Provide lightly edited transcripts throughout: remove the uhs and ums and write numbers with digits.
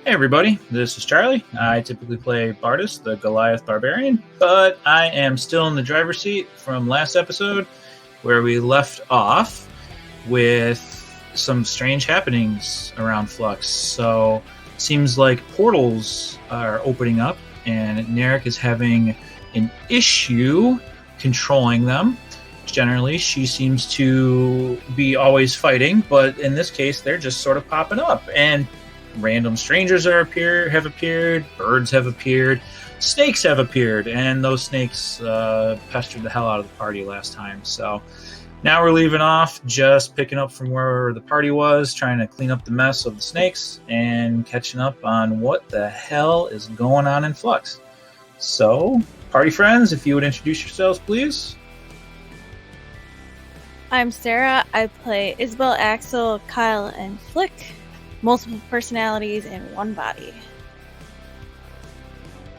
Hey everybody, this is Charlie. I typically play Bardus, the Goliath Barbarian, but I am still in the driver's seat from last episode where we left off with some strange happenings around Flux. So it seems like portals are opening up and Narek is having an issue controlling them. Generally, she seems to be always fighting, but in this case, they're just sort of popping up. And random strangers have appeared, birds have appeared, snakes have appeared, and those snakes pestered the hell out of the party last time. So now we're leaving off, just picking up from where the party was, trying to clean up the mess of the snakes, and catching up on what the hell is going on in Flux. So, party friends, if you would introduce yourselves, please. I'm Sarah. I play Isabel, Axel, Kyle, and Flick. Multiple personalities in one body.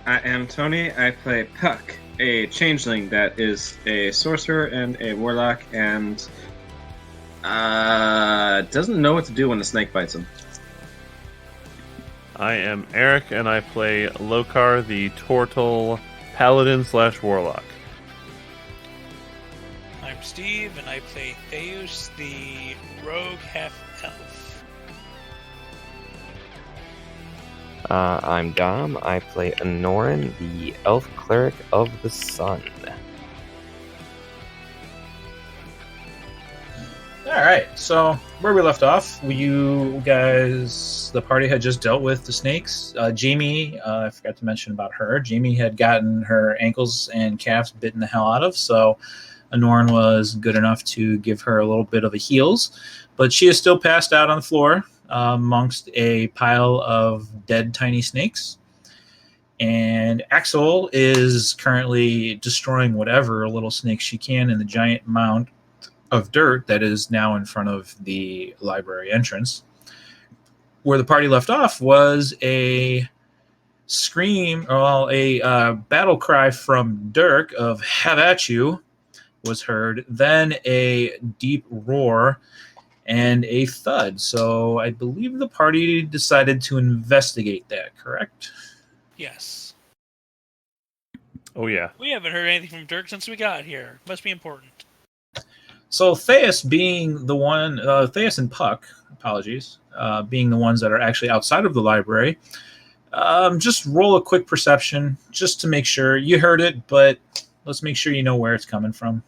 I am Tony. I play Puck, a changeling that is a sorcerer and a warlock, and doesn't know what to do when the snake bites him. I am Eric, and I play Lokar, the Tortle Paladin/Warlock. I'm Steve, and I play Theus, the rogue half-elf. I'm Dom. I play Anoran, the elf cleric of the sun. Alright, so where we left off, you guys, the party had just dealt with the snakes. Jamie, I forgot to mention about her. Jamie had gotten her ankles and calves bitten the hell out of, so Anoran was good enough to give her a little bit of a heals, but she is still passed out on the floor amongst a pile of dead tiny snakes. And Axel is currently destroying whatever little snakes she can in the giant mound of dirt that is now in front of the library entrance. Where the party left off was a scream, a battle cry from Dirk of "Have at you" was heard, then a deep roar and a thud. So I believe the party decided to investigate that, correct? Yes. Oh yeah. We haven't heard anything from Dirk since we got here. Must be important. So Theus being the one, Theus and Puck, apologies, being the ones that are actually outside of the library, just roll a quick perception just to make sure. You heard it, but let's make sure you know where it's coming from.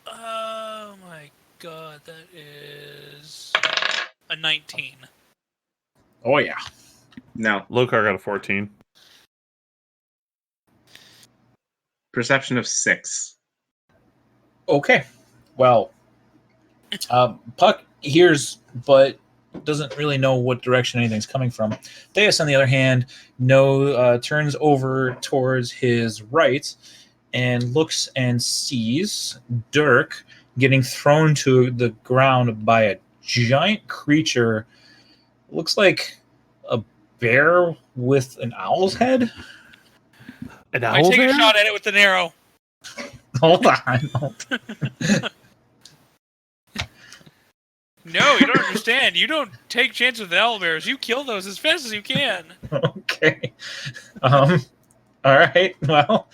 Oh my god, that is a 19. Oh yeah. No. Lokar got a 14. Perception of 6. Okay. Well, Puck hears, but doesn't really know what direction anything's coming from. Theus, on the other hand, turns over towards his right and looks and sees Dirk getting thrown to the ground by a giant creature. Looks like a bear with an owl's head. An I owl take bear? a shot at it with an arrow. Hold on. No, you don't understand. You don't take chances with owlbears. You kill those as fast as you can. Okay. All right. Well,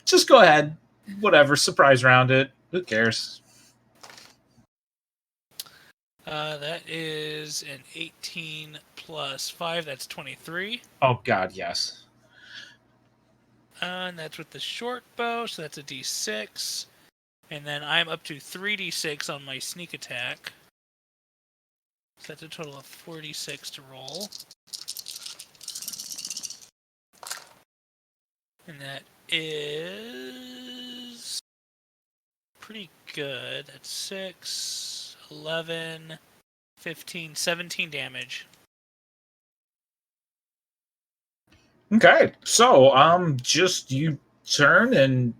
just go ahead. Whatever. Surprise round it. Who cares? That is an 18 plus 5. That's 23. Oh, God, yes. And that's with the short bow, so that's a d6. And then I'm up to 3d6 on my sneak attack. So that's a total of 46 to roll. And that is pretty good. That's 6, 11, 15, 17 damage. Okay. So, just you turn and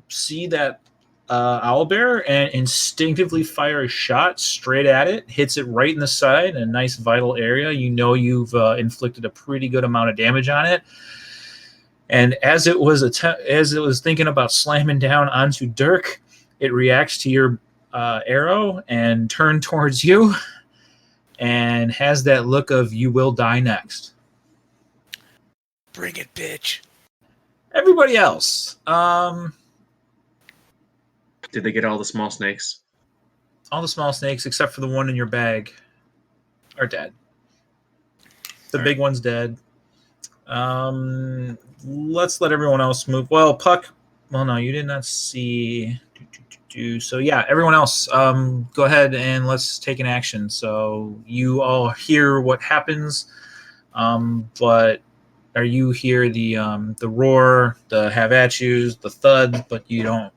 see that owlbear and instinctively fire a shot straight at it, hits it right in the side, a nice vital area. You know you've inflicted a pretty good amount of damage on it. And as it was thinking about slamming down onto Dirk, it reacts to your arrow and turns towards you. and has that look of "you will die next." Bring it, bitch. Everybody else, Did they get all the small snakes? all the small snakes except for the one in your bag are dead. The big one's dead. Let's let everyone else move. Well, Puck. Well, no, you did not see. So yeah, everyone else, go ahead and let's take an action. So you all hear what happens, but or you hear the roar, the have at yous, the thud, but you don't.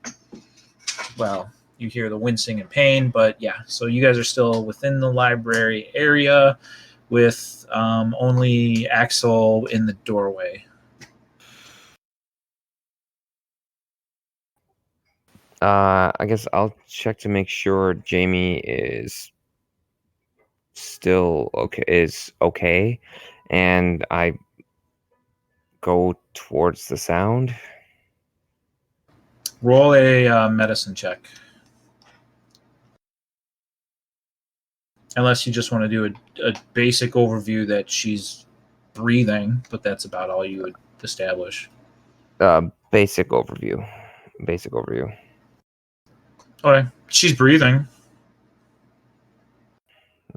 Well, you hear the wincing and pain, but yeah. So you guys are still within the library area, with only Axel in the doorway. I guess I'll check to make sure Jamie is still okay, and I go towards the sound. Roll a medicine check. Unless you just want to do a basic overview that she's breathing, but that's about all you would establish. Basic overview. Okay, she's breathing.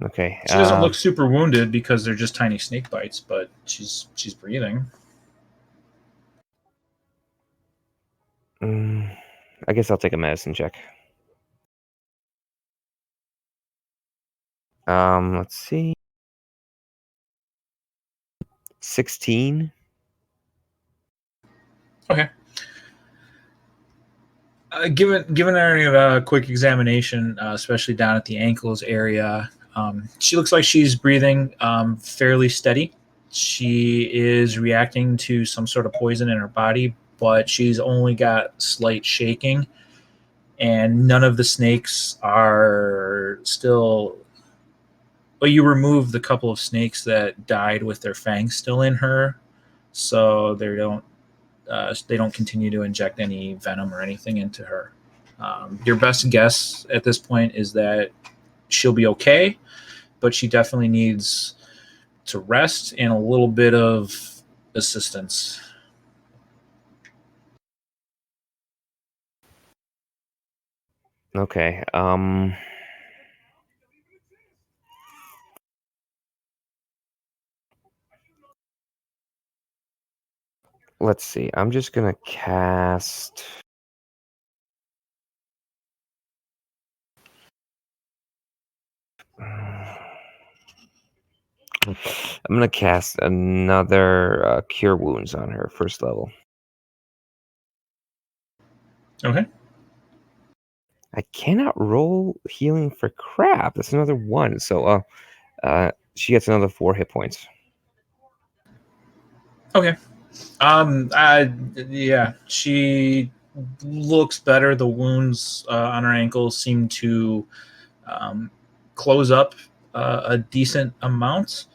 Okay. She doesn't look super wounded because they're just tiny snake bites, but she's breathing. I guess I'll take a medicine check. Let's see. 16. Okay. Given a quick examination, especially down at the ankles area, she looks like she's breathing fairly steady. She is reacting to some sort of poison in her body, but she's only got slight shaking, and none of the snakes are still. Well, you removed the couple of snakes that died with their fangs still in her, so they don't continue to inject any venom or anything into her. Your best guess at this point is that she'll be okay, but she definitely needs to rest and a little bit of assistance. Okay. Let's see. I'm just gonna cast. I'm gonna cast another Cure Wounds on her, first level. Okay. I cannot roll healing for crap. That's another 1. So she gets another 4 hit points. Okay. Yeah, she looks better. The wounds on her ankles seem to close up a decent amount.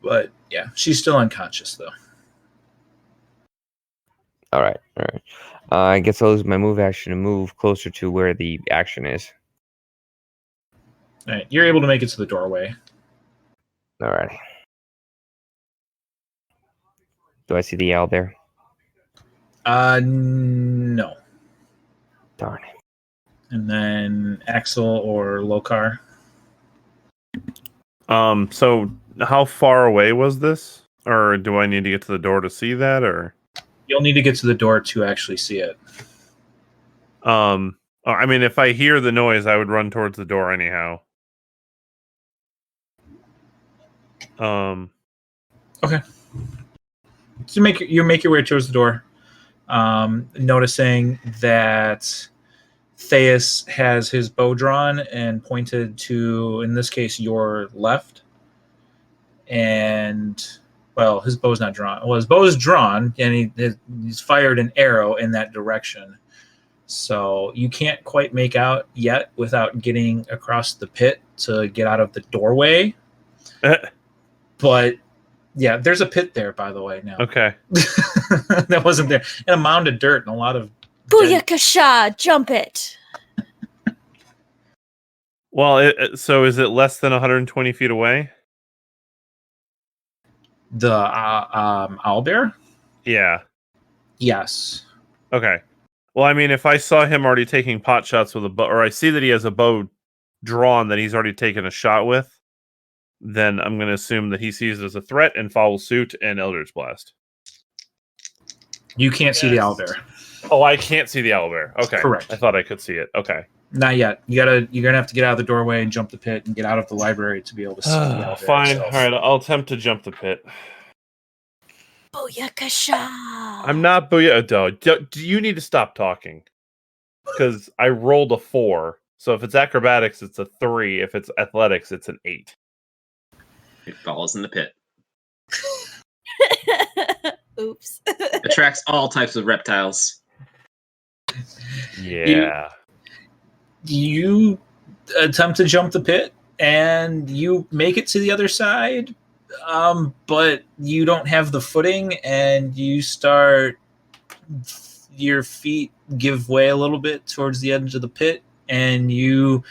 But yeah, she's still unconscious though. All right. I guess I'll use my move action to move closer to where the action is. All right, you're able to make it to the doorway. All right. Do I see the owl there? No. Darn. And then Axel or Lokar. So how far away was this? Or do I need to get to the door to see that, or? You'll need to get to the door to actually see it. I mean, if I hear the noise, I would run towards the door anyhow. Okay. So you make your way towards the door, noticing that Theus has his bow drawn and pointed to, in this case, your left. And, well, his bow's not drawn. Well, his bow is drawn, and he's fired an arrow in that direction. So you can't quite make out yet without getting across the pit to get out of the doorway. But, yeah, there's a pit there, by the way, now. Okay. That wasn't there. And a mound of dirt and a lot of... Booyakasha! Jump it! Well, so is it less than 120 feet away? The owlbear? Yeah. Yes. Okay. Well, I mean, if I saw him already taking pot shots with a bow, or I see that he has a bow drawn that he's already taken a shot with, then I'm going to assume that he sees it as a threat and follows suit and Eldritch Blast. You can't see the Yes. owlbear. Oh, I can't see the owlbear. Okay. Correct. I thought I could see it. Okay. Not yet. You're gonna have to get out of the doorway and jump the pit and get out of the library to be able to see the owlbear Fine. itself. All right. I'll attempt to jump the pit. Booyakasha! I'm not booyah. Do you need to stop talking? Because I rolled a 4. So if it's acrobatics, it's a 3. If it's athletics, it's an 8. It falls in the pit. Oops. Attracts all types of reptiles. Yeah. You attempt to jump the pit and you make it to the other side, but you don't have the footing and your feet give way a little bit towards the edge of the pit and you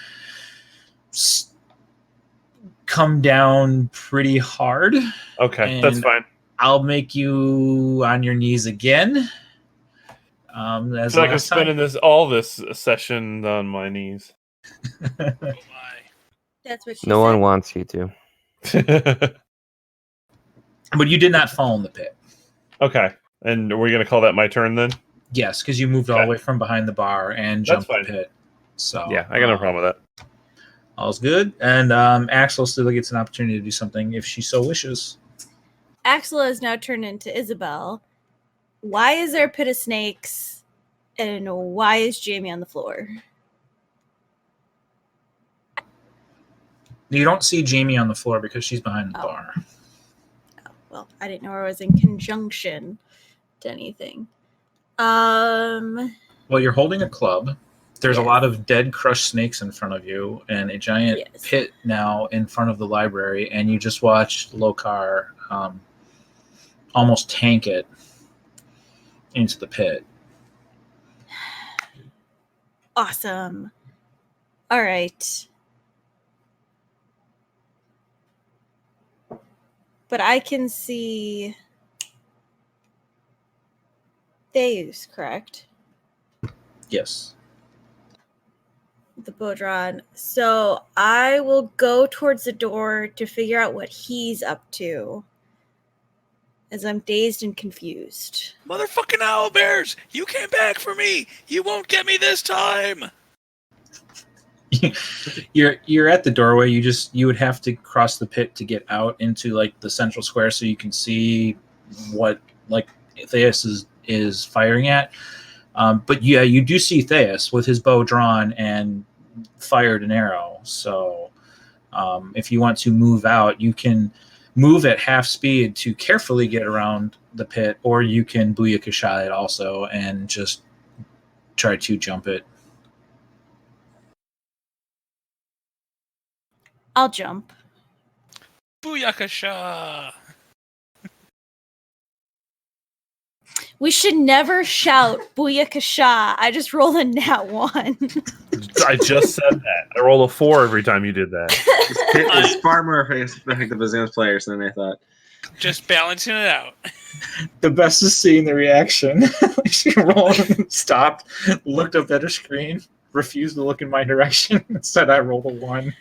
come down pretty hard. Okay, that's And fine. I'll make you on your knees again. I As feel like I'm last time. spending all this session on my knees. Oh my. That's what she No said. one wants you to. But you did not fall in the pit. Okay, and are we going to call that my turn then? Yes, because you moved all Okay. the way from behind the bar and That's jumped the fine. pit. So Yeah, I got no problem with that. All's good. And Axel still gets an opportunity to do something if she so wishes. Axel has now turned into Isabel. Why is there a pit of snakes? And why is Jamie on the floor? You don't see Jamie on the floor because she's behind the Oh. bar. Well, I didn't know it was in conjunction to anything. Well, you're holding a club. There's a Yes. lot of dead, crushed snakes in front of you, and a giant Yes. pit now in front of the library. And you just watched Lokar almost tank it into the pit. Awesome. All right. But I can see Theus, correct? Yes. The Bodron. So I will go towards the door to figure out what he's up to, as I'm dazed and confused. Motherfucking owlbears! You came back for me! You won't get me this time! You're at the doorway. You would have to cross the pit to get out into like the central square so you can see what like Theus is firing at. But yeah, you do see Theus with his bow drawn and fired an arrow. So if you want to move out, you can move at half speed to carefully get around the pit, or you can booyakasha it also and just try to jump it. I'll jump. Booyakasha! We should never shout Booyakasha. I just rolled a nat 1. I just said that. I roll a 4 every time you did that. This pit is far more effective against players than I thought. Just balancing it out. The best is seeing the reaction. She rolled, stopped, looked up at her screen, refused to look in my direction, and said I rolled a 1.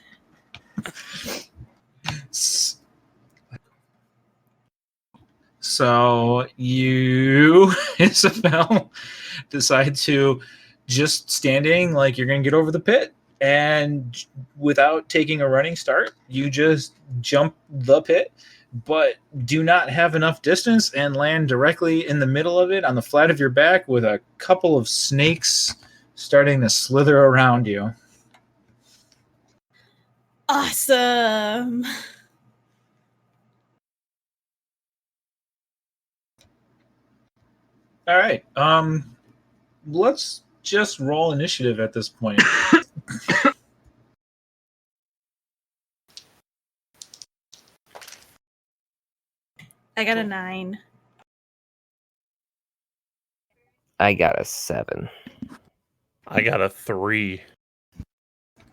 So you, Isabel, decide to just standing like you're going to get over the pit, and without taking a running start, you just jump the pit, but do not have enough distance and land directly in the middle of it on the flat of your back with a couple of snakes starting to slither around you. Awesome. All right. Let's just roll initiative at this point. I got a 9. I got a 7. I got a 3.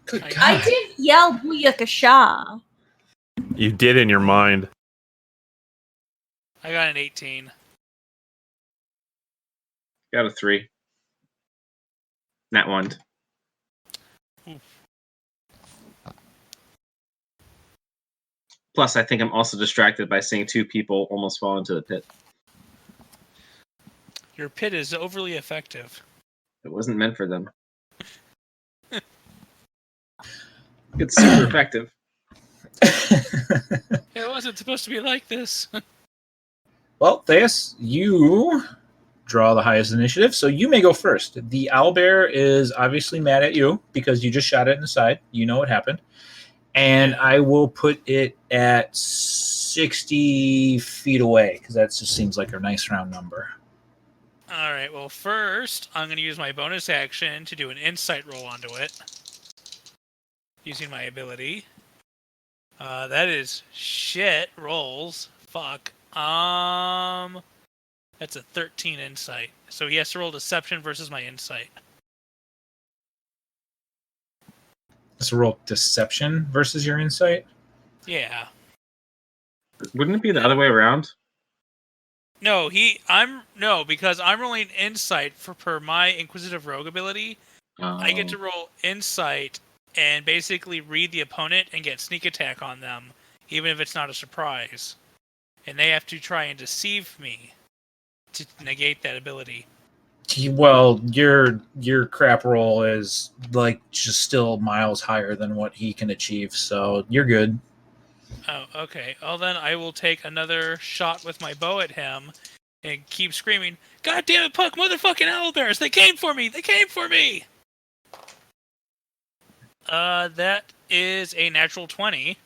Good I- God. I didn't yell Booyakasha. You did in your mind. I got an 18. Got a 3. Nat 1. Plus, I think I'm also distracted by seeing 2 people almost fall into the pit. Your pit is overly effective. It wasn't meant for them. It's super effective. It wasn't supposed to be like this. Well, Theus, you draw the highest initiative, so you may go first. The owlbear is obviously mad at you because you just shot it in the side. You know what happened. And Yeah. I will put it at 60 feet away because that just seems like a nice round number. All right. Well, first, I'm going to use my bonus action to do an insight roll onto it. Using my ability. That is shit rolls. Fuck. That's a 13 insight. So he has to roll deception versus my insight. Let's roll deception versus your insight. Yeah. Wouldn't it be the other way around? No, because I'm rolling insight per my inquisitive rogue ability. I get to roll insight and basically read the opponent and get sneak attack on them, even if it's not a surprise. And they have to try and deceive me to negate that ability. Well, your crap roll is like just still miles higher than what he can achieve, so you're good. Oh, okay. Well, then I will take another shot with my bow at him and keep screaming, "God damn it, Puck, motherfucking owlbears! They came for me! They came for me!" That is a natural 20.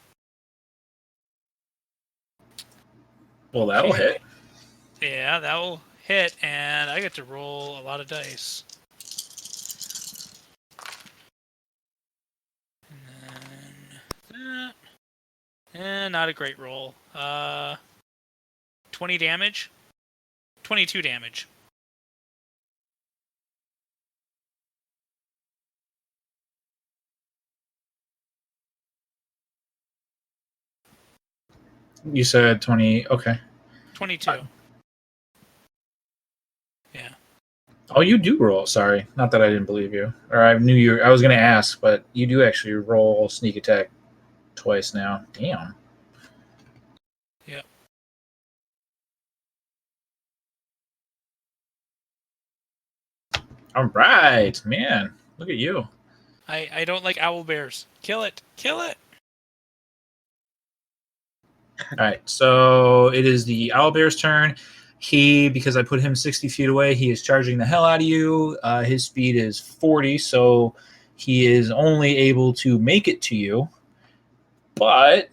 Well, that'll hit. Yeah, that will hit, and I get to roll a lot of dice. And then, not a great roll. 20 damage? 22 damage. You said 20. Okay. 22. Yeah. Oh, you do roll. Sorry, not that I didn't believe you, or I knew you. I was going to ask, but you do actually roll sneak attack twice now. Damn. Yep. All right, man. Look at you. I don't like owlbears. Kill it! Kill it! All right, so it is the owlbear's turn. Because I put him 60 feet away, he is charging the hell out of you. His speed is 40, so he is only able to make it to you. But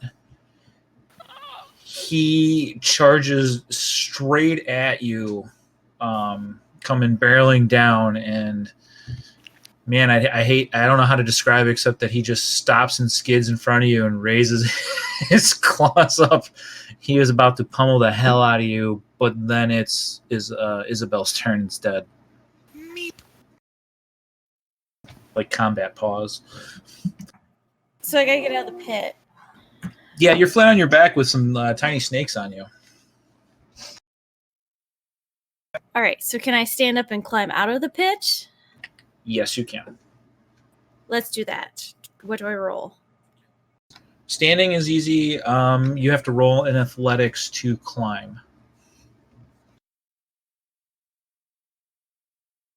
he charges straight at you, coming barreling down. And man, I don't know how to describe it except that he just stops and skids in front of you and raises his claws up. He is about to pummel the hell out of you, but then it's Isabel's turn instead. Meep. Like combat pause. So I gotta get out of the pit. Yeah, you're flat on your back with some tiny snakes on you. All right, so can I stand up and climb out of the pit? Yes, you can. Let's do that. What do I roll? Standing is easy. You have to roll in athletics to climb.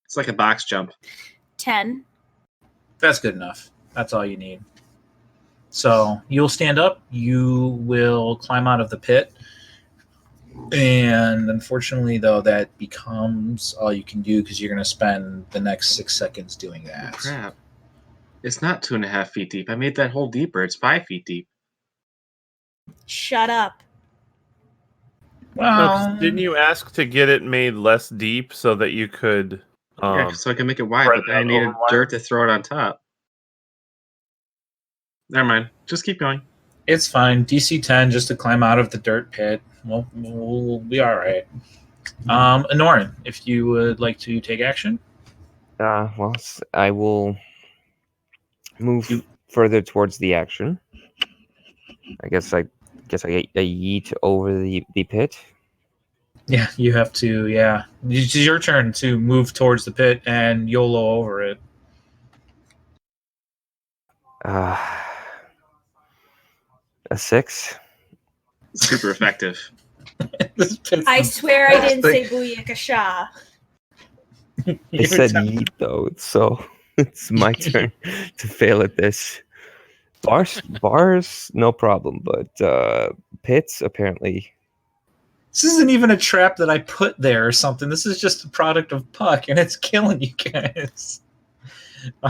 It's like a box jump. 10. That's good enough. That's all you need. So you'll stand up. You will climb out of the pit. And unfortunately, though, that becomes all you can do because you're going to spend the next 6 seconds doing that. Crap. It's not 2.5 feet deep. I made that hole deeper. It's 5 feet deep. Shut up. Well, Didn't you ask to get it made less deep so that you could? Yeah, so I can make it wide, spread but then I that needed over wide. dirt to throw it on top. Never mind. Just keep going. It's fine. DC 10 just to climb out of the dirt pit. We'll be all right. Anorin, if you would like to take action. Well, I will move further towards the action. I guess I yeet over the pit. Yeah, you have to. Yeah, it's your turn to move towards the pit and YOLO over it. A 6. Super effective. This pit's I the swear I best didn't thing. say Booyakasha. I said yeet though, so it's my turn to fail at this. Bars, no problem, but pits apparently. This isn't even a trap that I put there or something. This is just a product of Puck, and it's killing you guys.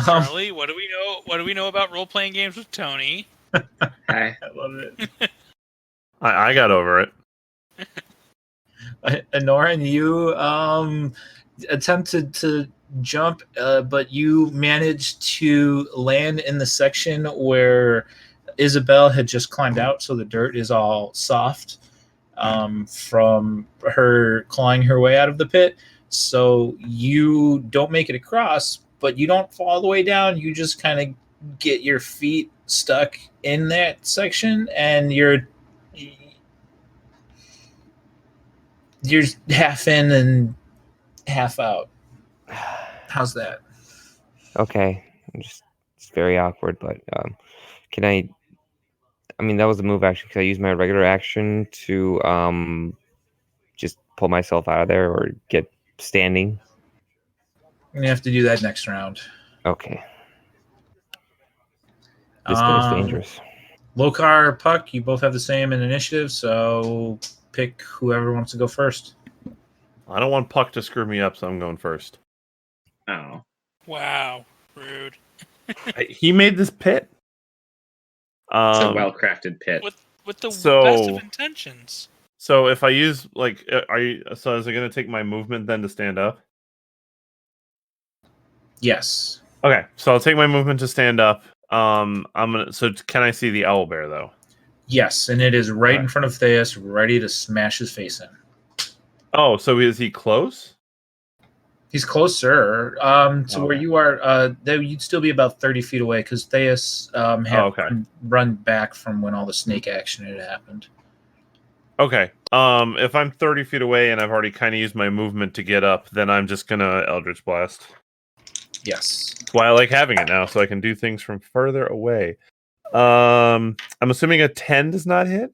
Charlie, what do we know? What do we know about role playing games with Tony? Hi. I love it. I got over it. Anoran, you attempted to jump, but you managed to land in the section where Isabel had just climbed out, so the dirt is all soft from her clawing her way out of the pit. So you don't make it across, but you don't fall all the way down. You just kind of get your feet stuck in that section, and you're half in and half out. How's that? Okay, it's very awkward, but can I? I mean, that was a move action. Can I use my regular action to just pull myself out of there or get standing? You have to do that next round. Okay. This bit is dangerous. Lokar, Puck, you both have the same in initiative, so pick whoever wants to go first. I don't want Puck to screw me up, so I'm going first. Oh. Wow, rude. He made this pit. It's a well-crafted pit. With the So- best of intentions. So if I use like, so is it going to take my movement then to stand up? Yes. Okay, so I'll take my movement to stand up. I'm gonna. So can I see the owl bear though? Yes, and it is right in Alright. front of Theus, ready to smash his face in. Oh, so is he close? He's closer to where Okay. you are. You'd still be about 30 feet away because Theus had okay. run back from when all the snake action had happened. Okay. If I'm 30 feet away and I've already kind of used my movement to get up, then I'm just gonna Eldritch Blast. Yes. That's why I like having it now, so I can do things from further away. I'm assuming a 10 does not hit.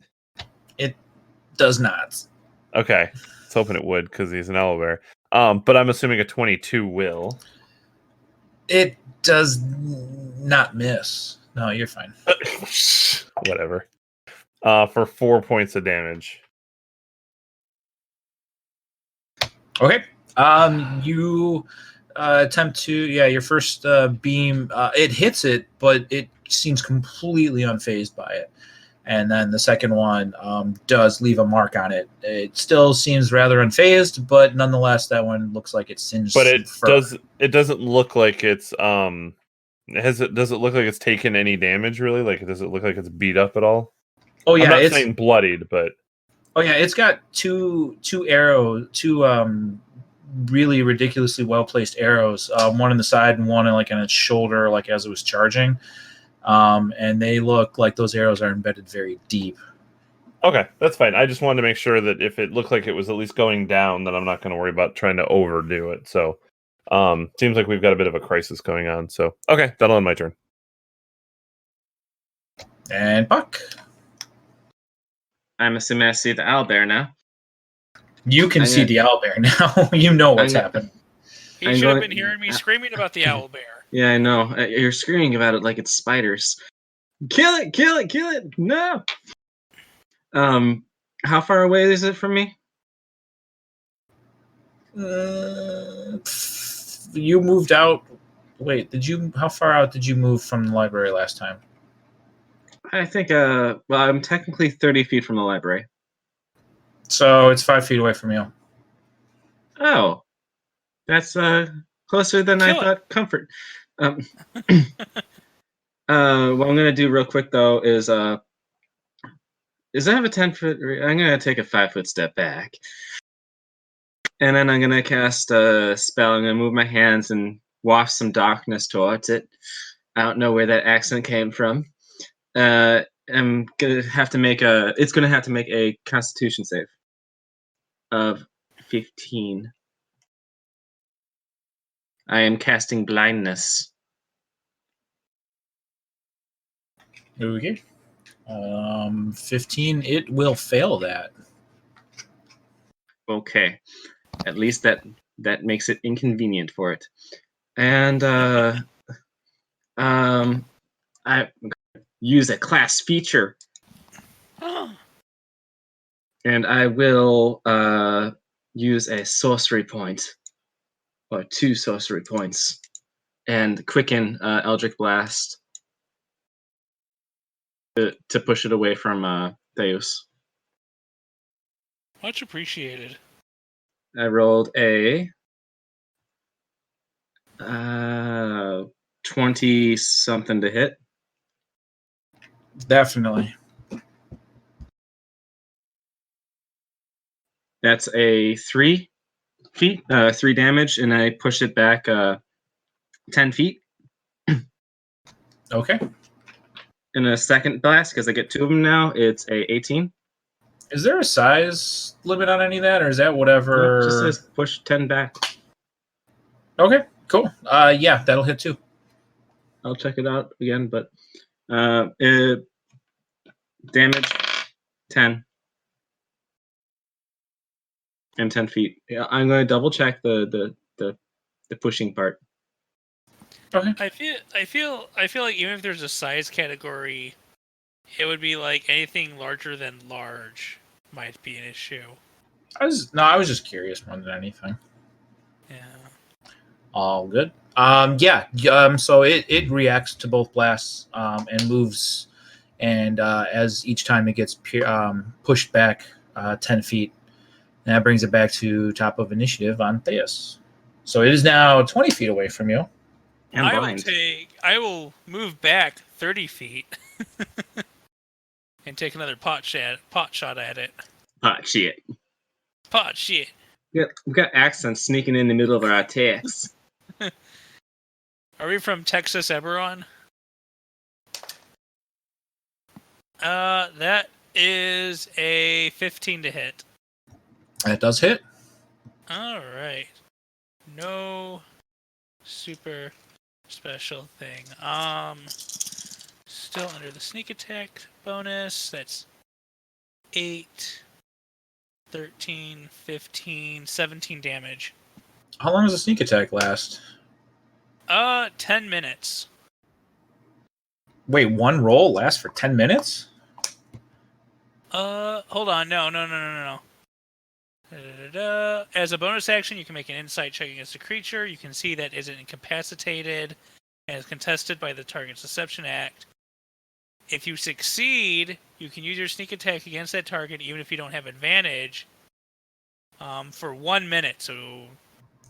It does not. Okay, let's hoping it would because he's an owlbear. But I'm assuming a 22 will. It does not miss. No, you're fine. Whatever. For 4 points of damage. Okay. You attempt to, your first beam, it hits it, but it seems completely unfazed by it. And then the second one does leave a mark on it. It still seems rather unfazed, but nonetheless, that one looks like it's singed. But it fur. does. It doesn't look like it's Does it look like it's taken any damage? Really? Like, does it look like it's beat up at all? Oh yeah, I'm not it's saying bloodied, but it's got two arrows, really ridiculously well placed arrows. One in the side and one in its shoulder, like as it was charging. And they look like those arrows are embedded very deep. okay, that's fine. I just wanted to make sure that if it looked like it was at least going down, then I'm not going to worry about trying to overdo it. So, seems like we've got a bit of a crisis going on. So, okay, that'll end my turn. And Puck, I'm assuming I see the owlbear now. you can I'm see gonna- the owlbear now. You know what's I'm happened. He I'm should have going- been hearing me screaming about the owl bear. Yeah, I know. You're screaming about it like it's spiders. Kill it! Kill it! Kill it! No! How far away is it from me? You moved out. Wait, how far out did you move from the library last time? I think, well, I'm technically 30 feet from the library. So it's 5 feet away from you. Oh. That's, closer than I Kill it. thought. Comfort. What I'm gonna do real quick, though, is I have a 10-foot... I'm gonna take a 5-foot step back. And then I'm gonna cast a spell. I'm gonna move my hands and waft some darkness towards it. I don't know where that accent came from. I'm gonna have to make a. It's gonna have to make a Constitution save of 15. I am casting blindness. Okay. 15. It will fail that. Okay, at least that makes it inconvenient for it. And I use a class feature, and I will use a sorcery point, or 2 sorcery points, and quicken Eldritch Blast to push it away from Theus. Much appreciated. I rolled a 20 something to hit. Definitely. That's a 3 feet, 3 damage, and I push it back 10 feet. Okay. In a second blast, because I get 2 of them now, it's a 18. Is there a size limit on any of that, or is that whatever? It just says push 10 back. Okay, cool. Yeah, that'll hit too. I'll check it out again, but damage 10 and 10 feet. Yeah, I'm going to double check the pushing part. Okay. I feel like even if there's a size category, it would be like anything larger than large might be an issue. I was just curious more than anything. Yeah. All good. So it reacts to both blasts and moves, and as each time it gets pushed back 10 feet, and that brings it back to top of initiative on Theus. So it is now 20 feet away from you. And blind. I will move back 30 feet and take another pot shot at it. Pot shit. Pot shit. We've got accents sneaking in the middle of our attacks. Are we from Texas, Eberron? That is a 15 to hit. That does hit. All right. No super special thing. Still under the sneak attack bonus. That's 8, 13, 15, 17 damage. How long does a sneak attack last? 10 minutes. Wait, one roll lasts for 10 minutes? Hold on. No. As a bonus action, you can make an insight check against a creature. You can see that is incapacitated and is contested by the target's deception act. If you succeed, you can use your sneak attack against that target even if you don't have advantage for 1 minute. So,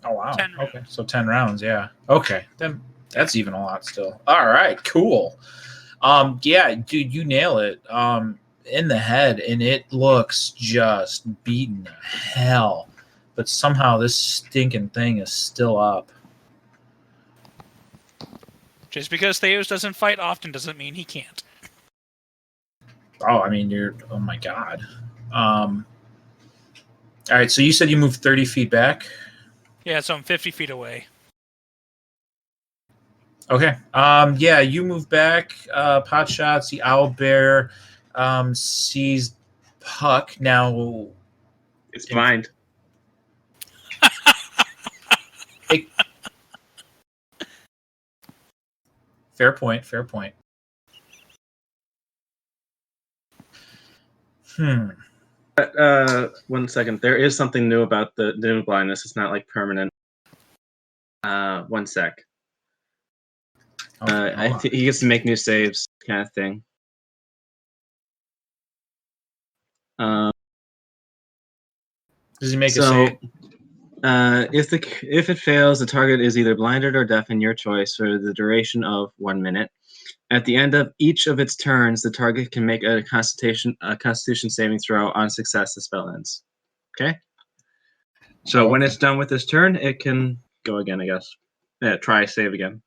Oh, wow. 10 rounds. Okay, so 10 rounds, yeah. Okay, then that's even a lot still. All right, cool. Yeah, dude, you nail it. In the head, and it looks just beaten to hell. But somehow this stinking thing is still up. Just because Theos doesn't fight often doesn't mean he can't. Oh, I mean, oh my god. All right, so you said you moved 30 feet back? Yeah, so I'm 50 feet away. Okay. Yeah, you move back. Pot shots. The owlbear sees Puck. Now It's blind. Fair point. 1 second. There is something new about the dim blindness. It's not like permanent. 1 sec. Okay, I think he gets to make new saves, kind of thing. Does he make a save? If it fails, the target is either blinded or deafened, your choice, for the duration of 1 minute. At the end of each of its turns, the target can make a Constitution saving throw. On success, the spell ends. Okay. So when it's done with this turn, it can go again, I guess. Try save again.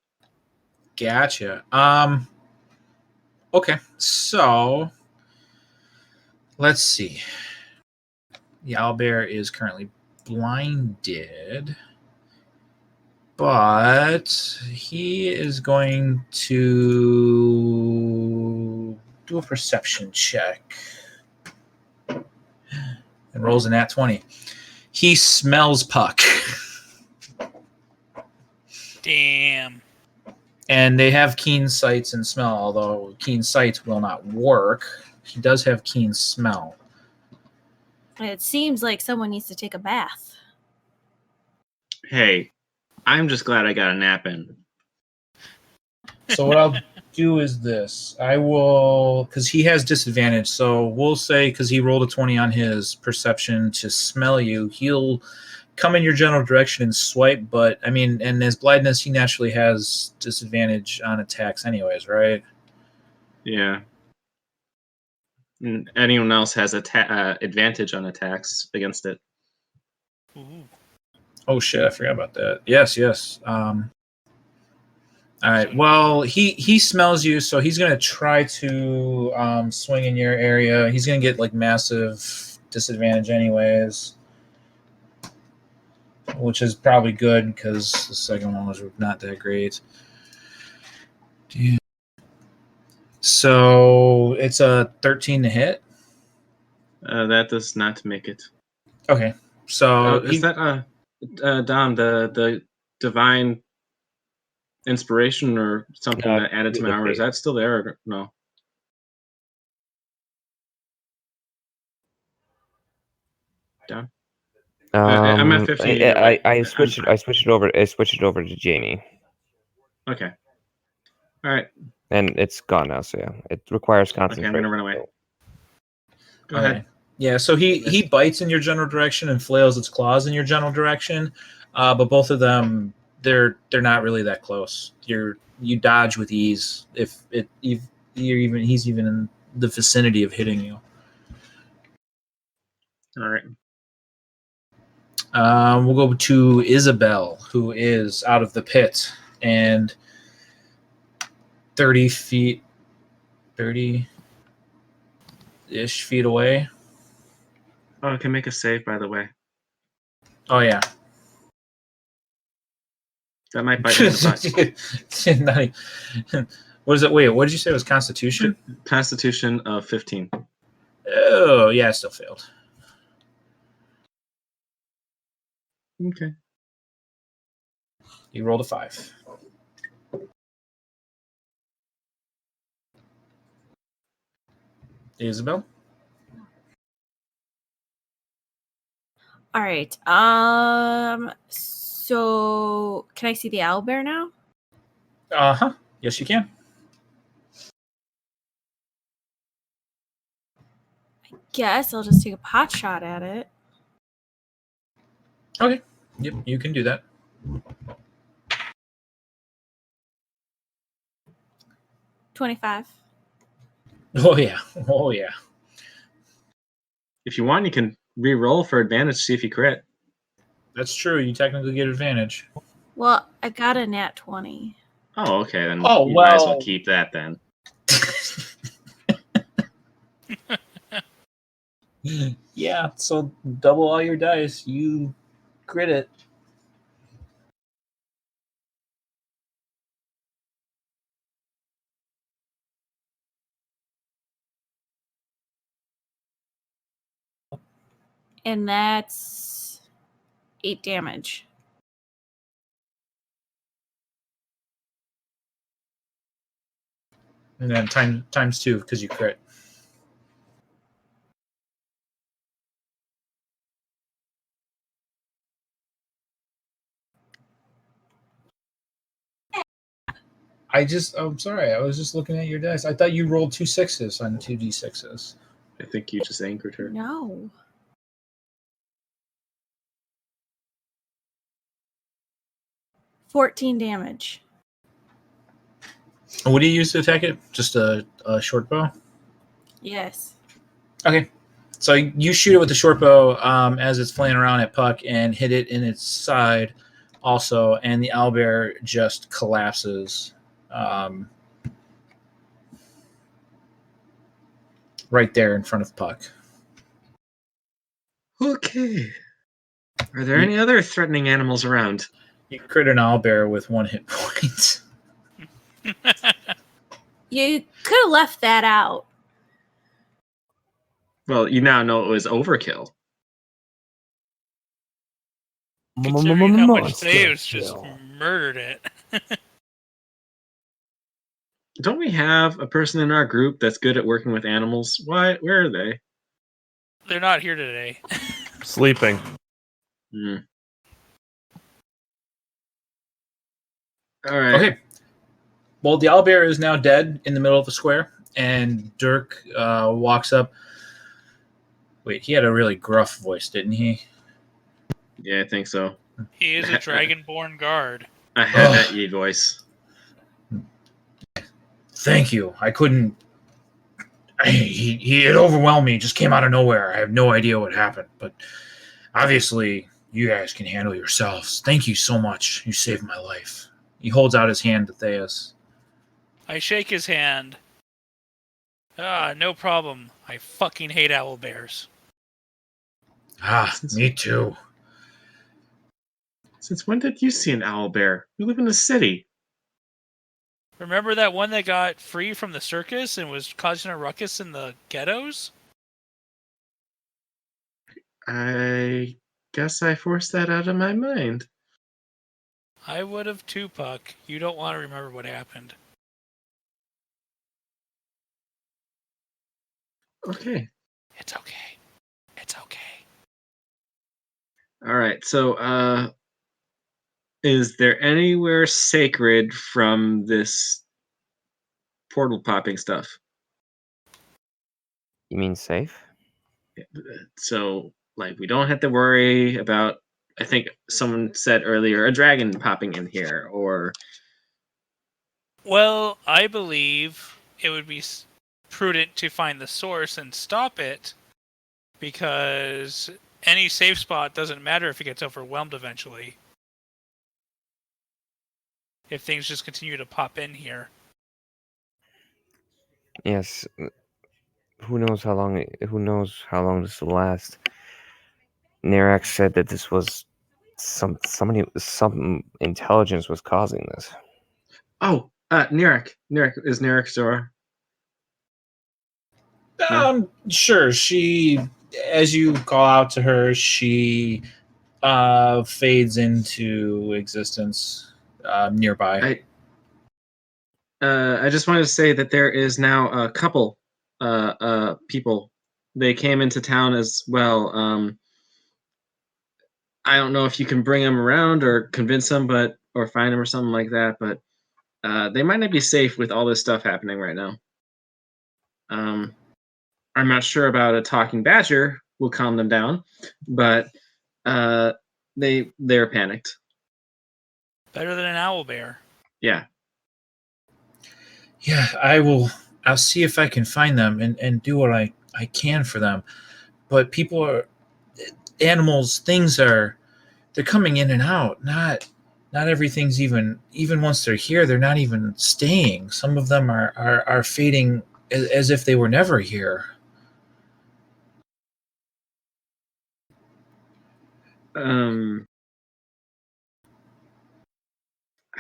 Gotcha. Okay, so let's see. The owlbear is currently blinded, but he is going to do a perception check and rolls an nat 20. He smells Puck. Damn. And they have keen sights and smell, although keen sights will not work. He does have keen smell. It seems like someone needs to take a bath. Hey, I'm just glad I got a nap in. So what I'll do is this. I will, because he has disadvantage, so we'll say, because he rolled a 20 on his perception to smell you, he'll come in your general direction and swipe, but, I mean, and his blindness, he naturally has disadvantage on attacks anyways, right? Yeah. And anyone else has advantage on attacks against it. Ooh. Oh, shit, I forgot about that. Yes. All right. Well, he smells you, so he's gonna try to swing in your area. He's gonna get like massive disadvantage, anyways, which is probably good because the second one was not that great. Damn. So it's a 13 to hit. That does not make it. Okay. So Is that Dom, the divine inspiration or something that added to my armor? Is that still there or no? Dom? I'm at 15. I switched it over to Jamie. Okay. All right. And it's gone now, so yeah. It requires concentration. Okay, I'm gonna run away. Go Okay. ahead. Yeah, so he bites in your general direction and flails its claws in your general direction, but both of them they're not really that close. You dodge with ease if he's even in the vicinity of hitting you. All right. We'll go to Isabel, who is out of the pit and 30-ish feet away. Oh, I can make a save, by the way. Oh yeah. That might bite me in the butt. What is it? Wait, what did you say it was Constitution? Constitution of 15. Oh, yeah, I still failed. Okay. You rolled a 5. Isabel? All right. So can I see the owlbear now? Uh-huh. Yes, you can. Guess I'll just take a pot shot at it. Okay. Yep, you can do that. 25. Oh, yeah. Oh, yeah. If you want, you can re-roll for advantage to see if you crit. That's true. You technically get advantage. Well, I got a nat 20. Oh, okay. Then Oh, you might as well well. keep that then. Yeah, so double all your dice. You crit it. And that's 8 damage. And then times 2 because you crit. I'm sorry. I was just looking at your dice. I thought you rolled 2 6s on 2 d6s. I think you just anchored her. No. $14 damage. What do you use to attack it? Just a short bow? Yes. Okay. So you shoot it with the short bow as it's flying around at Puck and hit it in its side also, and the owlbear just collapses right there in front of Puck. Okay. Are there You- any other threatening animals around? You crit an owlbear with 1 hit point. You could have left that out. Well, you now know it was overkill. Considering how much Monster Theos just kill. murdered it. Don't we have a person in our group that's good at working with animals? Why? Where are they? They're not here today. Sleeping. Hmm. All right. Okay. Well, the owlbear is now dead in the middle of the square, and Dirk walks up. Wait, he had a really gruff voice, didn't he? Yeah, I think so. He is a dragonborn guard. I had that ye voice. Thank you. I couldn't. He it overwhelmed me. Just came out of nowhere. I have no idea what happened, but obviously you guys can handle yourselves. Thank you so much. You saved my life. He holds out his hand to Theus. I shake his hand. No problem. I fucking hate owlbears. Me too. Since when did you see an owl bear? We live in a city. Remember that one that got free from the circus and was causing a ruckus in the ghettos? I guess I forced that out of my mind. I would have too, Puck. You don't want to remember what happened. Okay. It's okay. It's okay. All right. So, is there anywhere sacred from this portal popping stuff? You mean safe? So, like, we don't have to worry about. I think someone said earlier a dragon popping in here, or Well, I believe it would be prudent to find the source and stop it, because any safe spot doesn't matter if it gets overwhelmed eventually. If things just continue to pop in here. Yes. Who knows how long? Who knows how long this will last? Nerak said that this was some intelligence was causing this. Nirek. Is Nirek Zora? Sure. She, as you call out to her, she fades into existence nearby. I just wanted to say that there is now a couple people. They came into town as well. I don't know if you can bring them around or convince them, or find them or something like that. But they might not be safe with all this stuff happening right now. I'm not sure about a talking badger will calm them down, but they're panicked. Better than an owlbear. Yeah. Yeah, I'll see if I can find them and do what I can for them. But people are animals, things they're coming in and out. Not everything's even once they're here, they're not even staying. Some of them are fading as if they were never here. I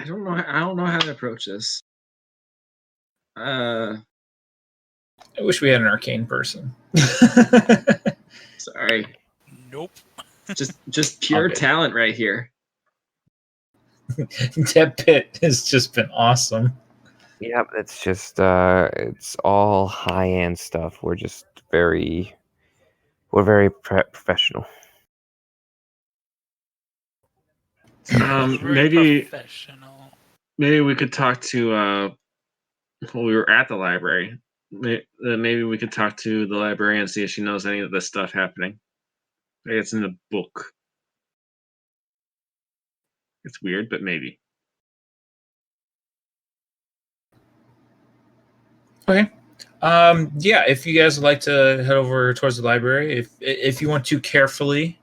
don't know how to approach this. I wish we had an arcane person. Sorry. Nope. Just pure Okay. talent right here. That bit has just been awesome. Yeah, it's just it's all high-end stuff. We're very professional. Very professional. Maybe we could talk to we were at the library. Maybe we could talk to the librarian and see if she knows any of this stuff happening. Maybe it's in the book. It's weird, but maybe. Okay. Yeah, if you guys would like to head over towards the library, if you want to carefully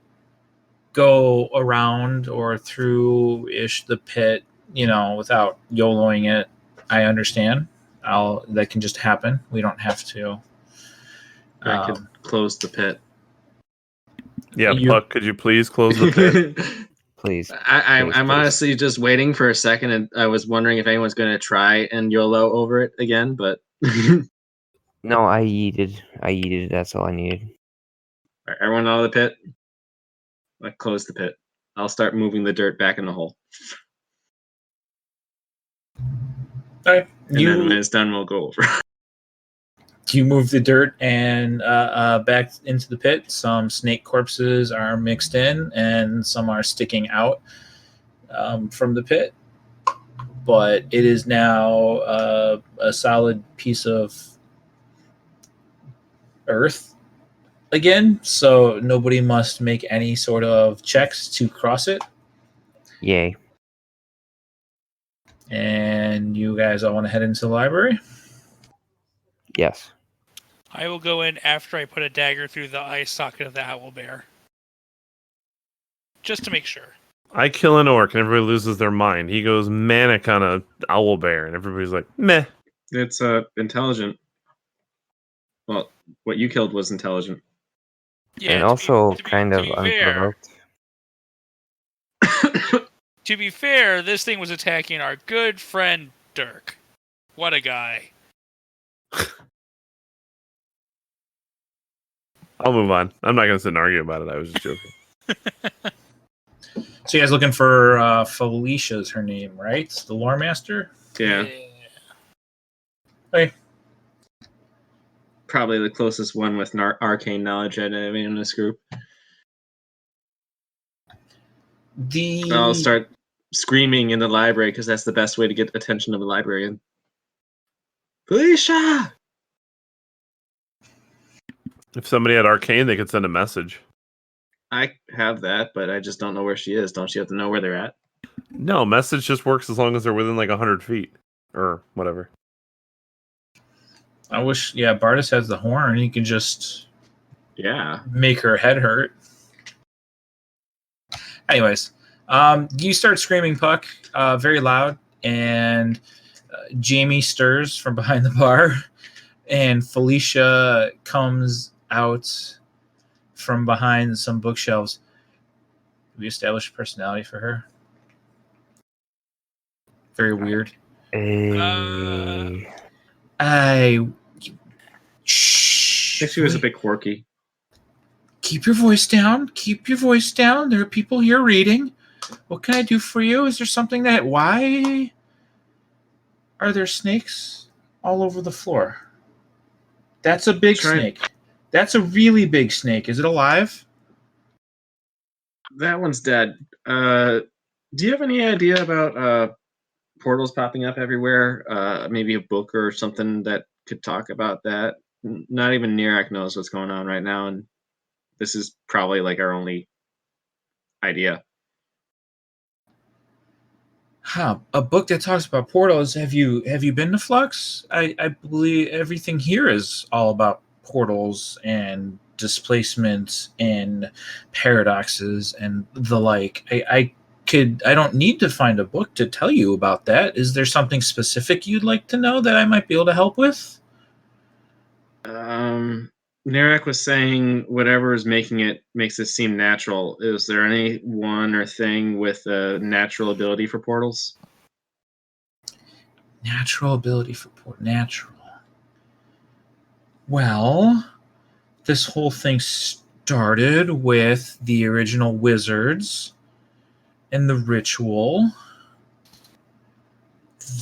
go around or through-ish the pit, without YOLOing it, I understand. That can just happen. We don't have to. I could close the pit. Yeah, Puck, could you please close the pit? Please. I'm please. honestly just waiting for a second, and I was wondering if anyone's going to try and YOLO over it again, but... No, I yeeted. That's all I needed. Everyone out of the pit? I close the pit. I'll start moving the dirt back in the hole. Okay. And then when it's done, we'll go over. You move the dirt and back into the pit. Some snake corpses are mixed in, and some are sticking out from the pit. But it is now a solid piece of earth again, so nobody must make any sort of checks to cross it. Yay. And you guys all want to head into the library? Yes. I will go in after I put a dagger through the eye socket of the owl bear. Just to make sure. I kill an orc and everybody loses their mind. He goes manic on a owl bear and everybody's like, meh. It's intelligent. Well, what you killed was intelligent. Yeah, and also kind of unprovoked. To be fair, this thing was attacking our good friend Dirk. What a guy. I'll move on. I'm not going to sit and argue about it. I was just joking. So you guys looking for Felicia's her name, right? The lore master? Yeah. Okay. Probably the closest one with arcane knowledge I'd have in this group. I'll start screaming in the library because that's the best way to get attention of the librarian. Felicia! If somebody had arcane, they could send a message. I have that, but I just don't know where she is. Don't you have to know where they're at? No, message just works as long as they're within like 100 feet. Or whatever. I wish, Bardis has the horn. He could just make her head hurt. Anyways, you start screaming, Puck, very loud, and Jamie stirs from behind the bar, and Felicia comes out from behind some bookshelves. Have you established a personality for her? Very weird. Shh. I think she was a bit quirky. Keep your voice down. Keep your voice down. There are people here reading. What can I do for you? Is there something that... Why are there snakes all over the floor? That's a big snake. That's a really big snake. Is it alive? That one's dead. Do you have any idea about portals popping up everywhere? Maybe a book or something that could talk about that? Not even Nirak knows what's going on right now, and this is probably like our only idea. A book that talks about portals. Have you been to Flux? I believe everything here is all about portals and displacement and paradoxes and the like. I don't need to find a book to tell you about that. Is there something specific you'd like to know that I might be able to help with? Nirak was saying whatever is making it makes it seem natural. Is there any one or thing with a natural ability for portals? Natural ability for natural. Well, this whole thing started with the original wizards and the ritual.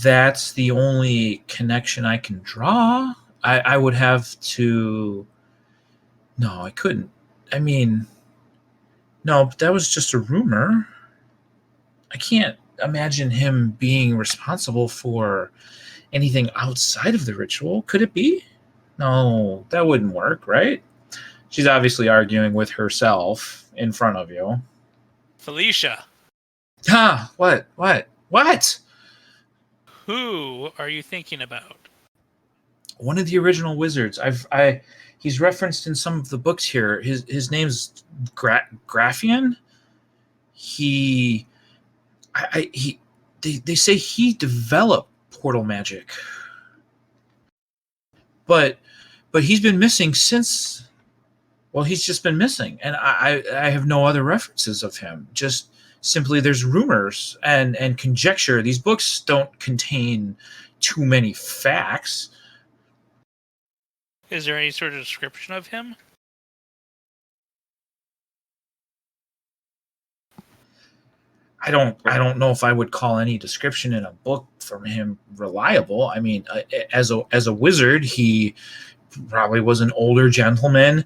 That's the only connection I can draw. I would have to... No, I couldn't. I mean, no, but that was just a rumor. I can't imagine him being responsible for anything outside of the ritual. Could it be? No, that wouldn't work, right? She's obviously arguing with herself in front of you. Felicia. What? Who are you thinking about? One of the original wizards. He's referenced in some of the books here. His name's Graffian. They say he developed portal magic. But he's been missing since. Well, he's just been missing, and I have no other references of him. Just simply, there's rumors and conjecture. These books don't contain too many facts. Is there any sort of description of him? I don't know if I would call any description in a book from him reliable. I mean, as a wizard, he probably was an older gentleman,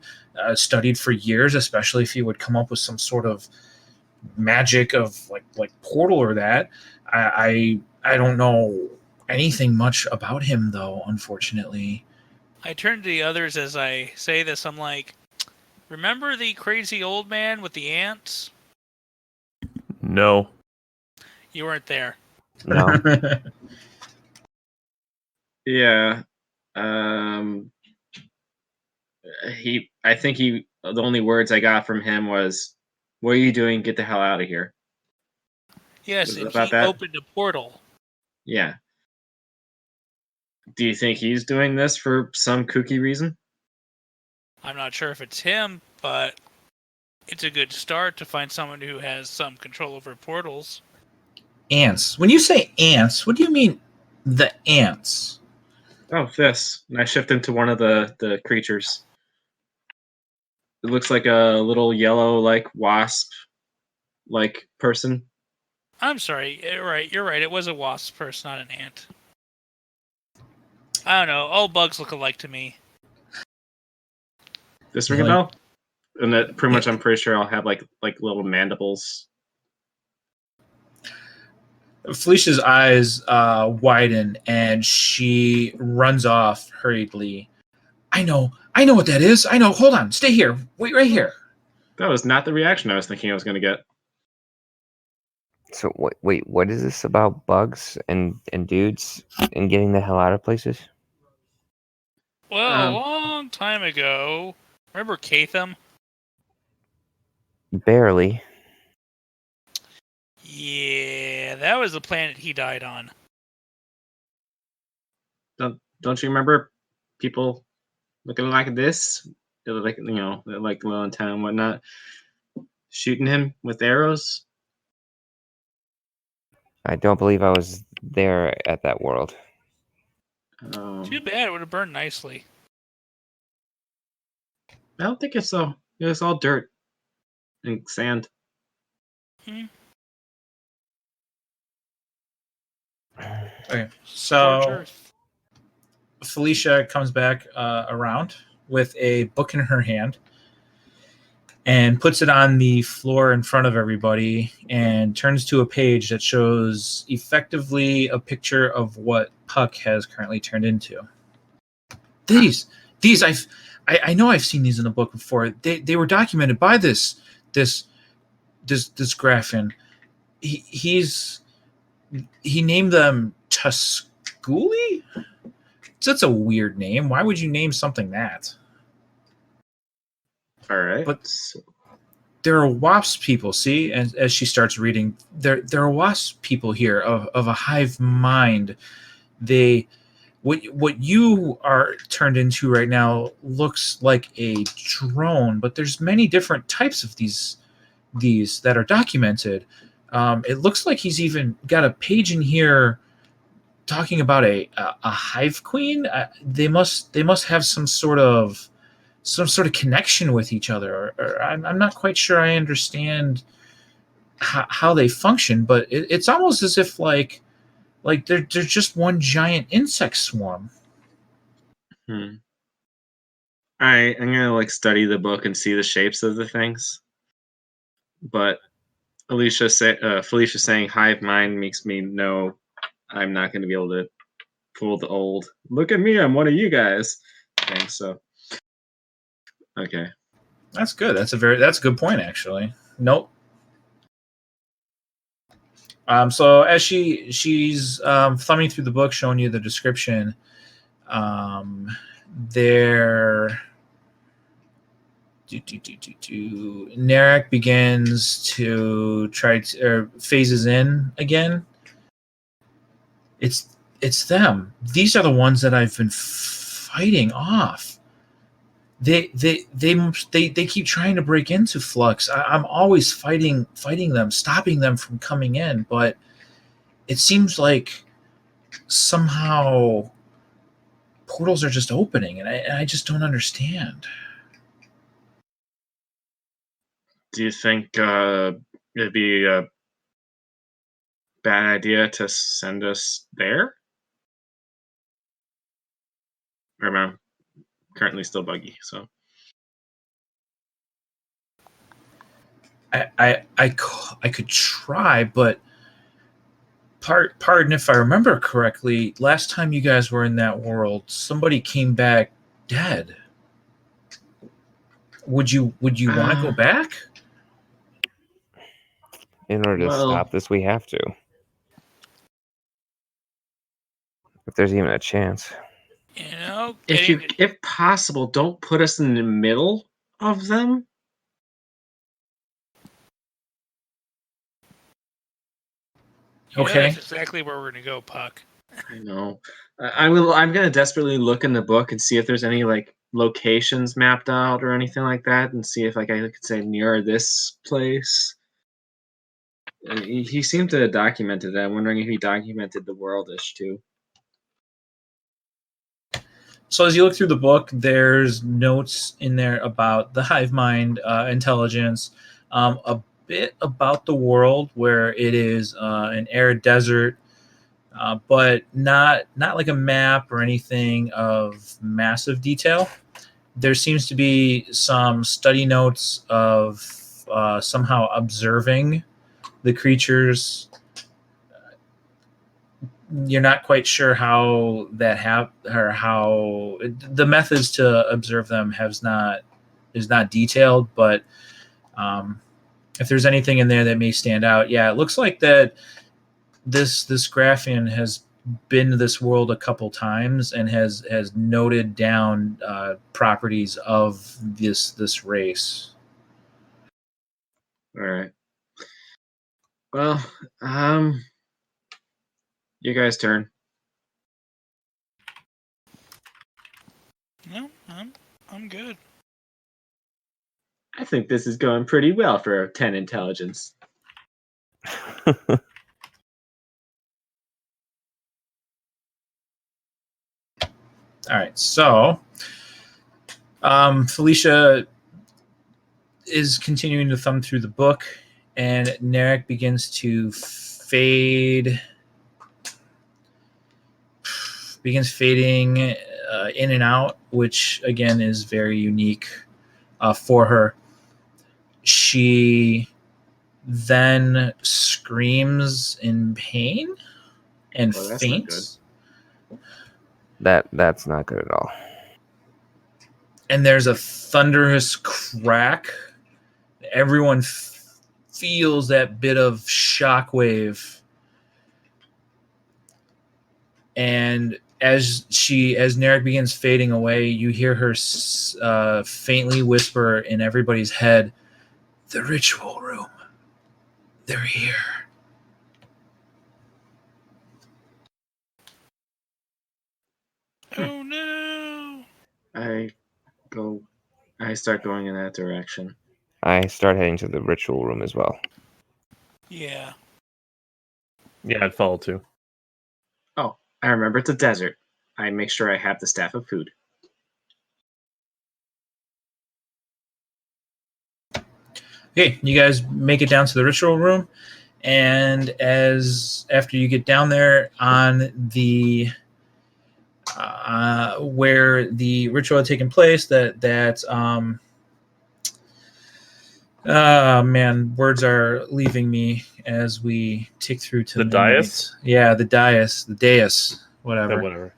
studied for years, especially if he would come up with some sort of magic of like portal or that. I don't know anything much about him though, unfortunately. I turn to the others as I say this. I'm like, remember the crazy old man with the ants? No. You weren't there. No. Yeah. I think the only words I got from him was, "What are you doing? Get the hell out of here." Yes, Was it and about he that? opened a portal. Yeah. Do you think he's doing this for some kooky reason? I'm not sure if it's him, but it's a good start to find someone who has some control over portals. Ants. When you say ants, what do you mean the ants? Oh, this. And I shift into one of the creatures. It looks like a little yellow, like wasp, like person. I'm sorry. You're right. It was a wasp first, not an ant. I don't know. All bugs look alike to me. This ring a bell? And that pretty much, I'm pretty sure I'll have like little mandibles. Felicia's eyes widen and she runs off hurriedly. I know what that is. I know. Hold on. Stay here. Wait right here. That was not the reaction I was thinking I was going to get. So wait, what is this about bugs and dudes and getting the hell out of places? Well, a long time ago, remember Catham? Barely. Yeah, that was the planet he died on. Don't you remember people looking like this? They look like, they're like low in town and whatnot, shooting him with arrows. I don't believe I was there at that world. Too bad. It would have burned nicely. I don't think it's so. It's all dirt and sand. Okay, so Felicia comes back around with a book in her hand and puts it on the floor in front of everybody and turns to a page that shows effectively a picture of what Puck has currently turned into. These I know I've seen these in a book before. They were documented by this Graffin. He named them Tusculi? That's a weird name. Why would you name something that? All right. But there are wasp people, see? And as she starts reading, there are wasp people here of a hive mind. What you are turned into right now looks like a drone, but there's many different types of these that are documented. It looks like he's even got a page in here talking about a hive queen. They must have some sort of connection with each other, or I'm not quite sure I understand how they function, but it's almost as if like they're just one giant insect swarm. All right, I'm gonna study the book and see the shapes of the things. But Felicia saying hive mind makes me know I'm not going to be able to pull the old "look at me, I'm one of you guys" thing. So, okay, That's good. That's a good point, actually. Nope. So as she's thumbing through the book, showing you the description, Narek begins to phases in again. It's it's them. These are the ones that I've been fighting off. They keep trying to break into Flux. I'm always fighting them, stopping them from coming in, but it seems like somehow portals are just opening, and I just don't understand. Do you think it'd be a bad idea to send us there? Remember, I'm currently still buggy, so. I could try, but pardon if I remember correctly, last time you guys were in that world, somebody came back dead. Would you want to go back? In order to Well- stop this, we have to. If there's even a chance. You know, If possible, don't put us in the middle of them. Okay. That's exactly where we're gonna go, Puck. I know. I'm gonna desperately look in the book and see if there's any like locations mapped out or anything like that, and see if like I could say near this place. He seemed to have documented that. I'm wondering if he documented the worldish too. So as you look through the book, there's notes in there about the hive mind intelligence, a bit about the world where it is an arid desert, but not like a map or anything of massive detail. There seems to be some study notes of somehow observing the creatures. You're not quite sure how that or how the methods to observe them is not detailed, but if there's anything in there that may stand out, yeah, it looks like that this Graphian has been to this world a couple times and has noted down properties of this race. All right. Well, you guys' turn. No, I'm good. I think this is going pretty well for 10 intelligence. All right, so Felicia is continuing to thumb through the book, and Narek begins to begins fading in and out, which again is very unique for her. She then screams in pain and faints. That's not good at all. And there's a thunderous crack. Everyone feels that bit of shockwave. And as Narek begins fading away, you hear her faintly whisper in everybody's head, "The ritual room. They're here." Oh no! I start going in that direction. I start heading to the ritual room as well. Yeah. Yeah, I'd follow too. Oh, I remember it's a desert. I make sure I have the staff of food. Okay, you guys make it down to the ritual room, and after you get down there on the where the ritual had taken place, man, words are leaving me as we tick through to The dais? Yeah, the dais, whatever. Yeah, whatever.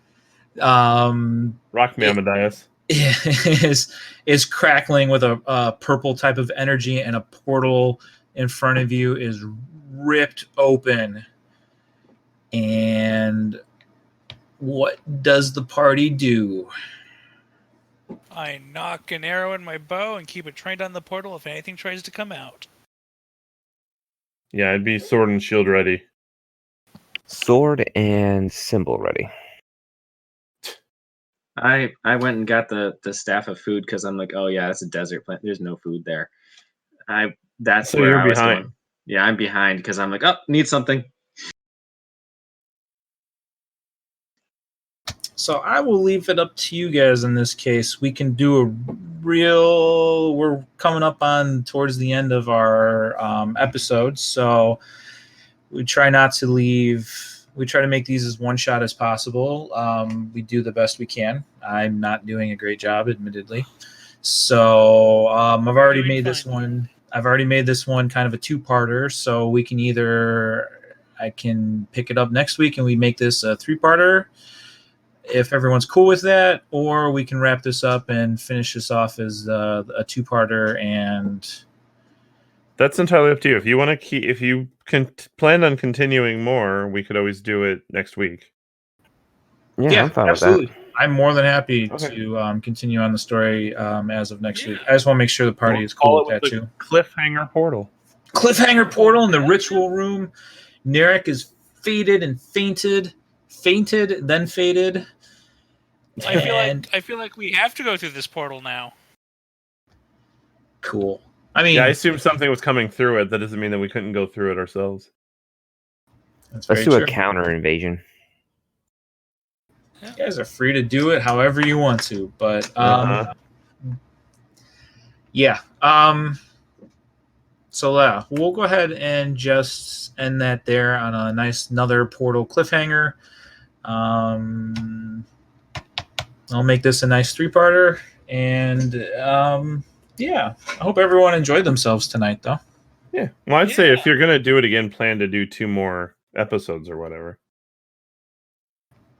Rock me on the dais. Is crackling with a purple type of energy, and a portal in front of you is ripped open. And what does the party do? I knock an arrow in my bow and keep it trained on the portal if anything tries to come out. Yeah, I'd be sword and shield ready. Sword and symbol ready. I went and got the staff of food because I'm like, oh yeah, it's a desert planet. There's no food there. That's So where you're I was behind. going. Yeah, I'm behind because I'm like, oh, need something. So I will leave it up to you guys in this case. We can do a we're coming up on towards the end of our episodes, so we try not to we try to make these as one shot as possible. We do the best we can. I'm not doing a great job, admittedly. So I've already made this one kind of a two-parter, so we can I can pick it up next week and we make this a three-parter if everyone's cool with that, or we can wrap this up and finish this off as a two-parter. And that's entirely up to you. If you want to if you can plan on continuing more, we could always do it next week. Yeah, I'm fine absolutely. with that. I'm more than happy Okay. to continue on the story as of next week. I just want to make sure the party is cool with that too. Cliffhanger portal. Cliffhanger portal in the ritual room. Narek is faded and fainted, then faded. I feel like we have to go through this portal now. Cool. I mean, Yeah, I assumed something was coming through it. That doesn't mean that we couldn't go through it ourselves. Let's do a counter invasion. You guys are free to do it however you want to, but yeah. So we'll go ahead and just end that there on a nice another portal cliffhanger. I'll make this a nice three-parter, and yeah, I hope everyone enjoyed themselves tonight, though. Yeah, well, I'd say if you're gonna do it again, plan to do 2 more episodes or whatever.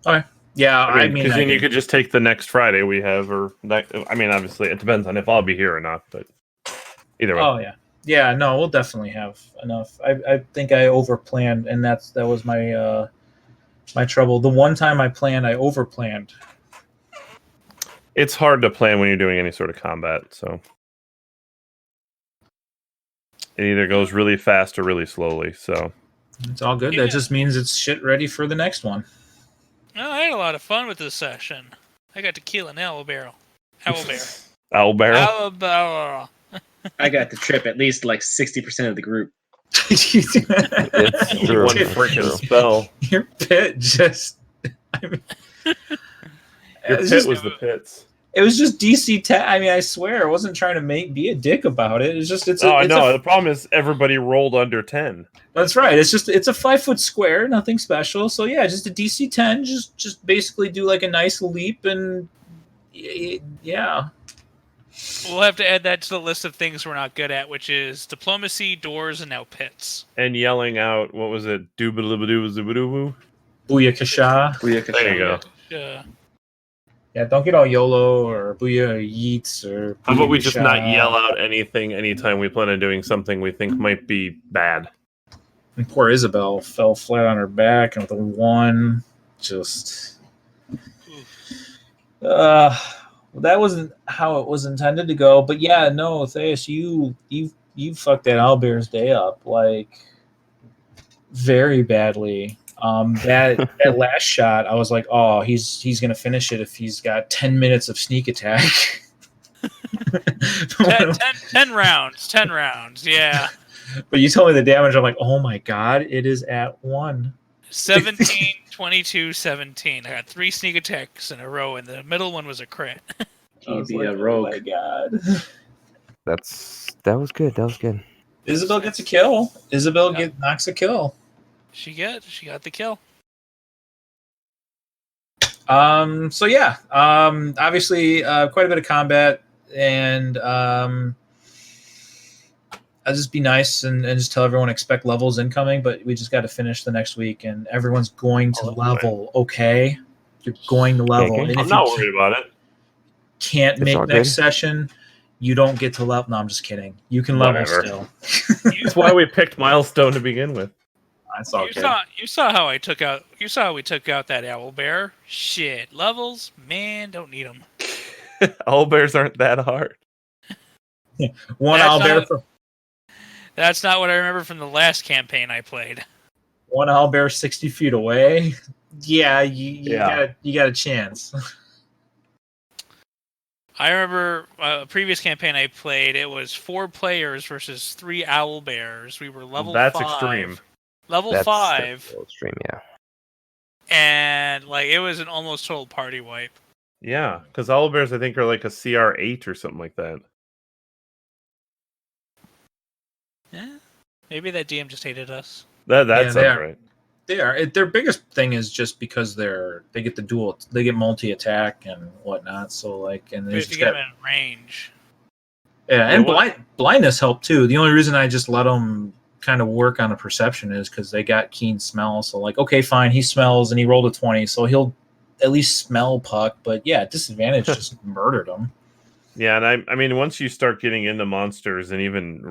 Okay. Yeah, I mean, because then you could just take the next Friday we have, or I mean, obviously it depends on if I'll be here or not, but either way. Oh yeah. No, we'll definitely have enough. I think I overplanned, and that was my my trouble. The one time I planned, I overplanned. It's hard to plan when you're doing any sort of combat, so it either goes really fast or really slowly. So it's all good. That just means it's shit ready for the next one. Oh, I had a lot of fun with this session. I got to kill an owlbear. Owlbear. Owlbear? I got to trip at least like 60% of the group. It's true. One freaking spell. Your pit just... I mean, Your pit was the pits. It was just DC 10. I mean, I swear, I wasn't trying to be a dick about it. It's just the problem is everybody rolled under 10. That's right. It's a 5-foot square, nothing special. So yeah, just a DC 10. Just basically do like a nice leap, and yeah. We'll have to add that to the list of things we're not good at, which is diplomacy, doors, and now pits. And yelling out, what was it? Dooba-dooba-dooba-dooba-dooba? Booyakasha. There you go. Yeah, don't get all YOLO or Booyah or Yeets or... How about we just not yell out anything anytime we plan on doing something we think might be bad? And poor Isabel fell flat on her back and with a 1. Just... that wasn't how it was intended to go. But yeah, no, Theus, you fucked that owlbear's day up, like, very badly. That last shot, I was like, oh, he's gonna finish it if he's got 10 minutes of sneak attack. 10 rounds, yeah. But you told me the damage, I'm like, oh my god, it is at 1. 17, 22, 17. I got 3 sneak attacks in a row, and the middle one was a crit. A rogue. Oh my god. That was good. Isabel gets a kill. Knocks a kill. She got the kill. So yeah, obviously quite a bit of combat, and I'll just be nice and just tell everyone expect levels incoming, but we just got to finish the next week, and everyone's going to level. Okay, you're going to level. Okay. And I'm not worried about it. Can't make next session, you don't get to level. No, I'm just kidding. You can level still. That's why we picked milestone to begin with. That's all good. You saw how we took out that owlbear. Shit, levels, man, don't need them. Owlbears aren't that hard. One owlbear. That's not what I remember from the last campaign I played. one owlbear 60 feet away. Yeah, you Yeah. got a chance. I remember a previous campaign I played. It was 4 players versus 3 owl bears. We were level That's 5. extreme. Level That's 5, a little extreme, yeah. and like it was an almost total party wipe. Yeah, because owlbears I think are like a CR8 or something like that. Yeah, maybe that DM just hated us. That Yeah, they sounds are. right. They are. Their biggest thing is just because they get they get multi attack and whatnot. So like, and But they if you just get got them in range, yeah, Yeah, and what- blindness helped too. The only reason I just let them kind of work on a perception is because they got keen smell. So like, okay, fine, he smells and he rolled a 20, so he'll at least smell Puck. But yeah, disadvantage just murdered him. Yeah, and I mean, once you start getting into monsters and even